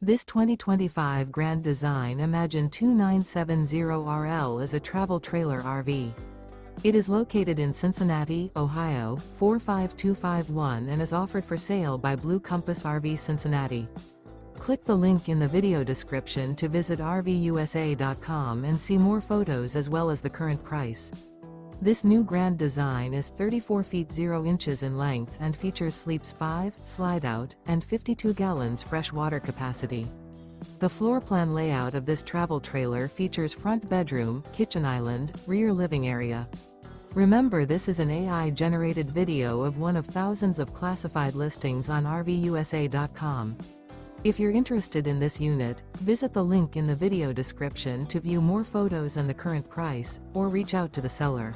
This 2025 Grand Design Imagine 2970RL is a travel trailer RV. It is located in Cincinnati, Ohio, 45251 and is offered for sale by Blue Compass RV Cincinnati. Click the link in the video description to visit RVUSA.com and see more photos as well as the current price. This new Grand Design is 34 feet 0 inches in length and features sleeps 5, Slideout, and 52 gallons fresh water capacity. The floor plan layout of this travel trailer features front bedroom, kitchen island, rear living area. Remember, this is an AI-generated video of one of thousands of classified listings on RVUSA.com. If you're interested in this unit, visit the link in the video description to view more photos and the current price, or reach out to the seller.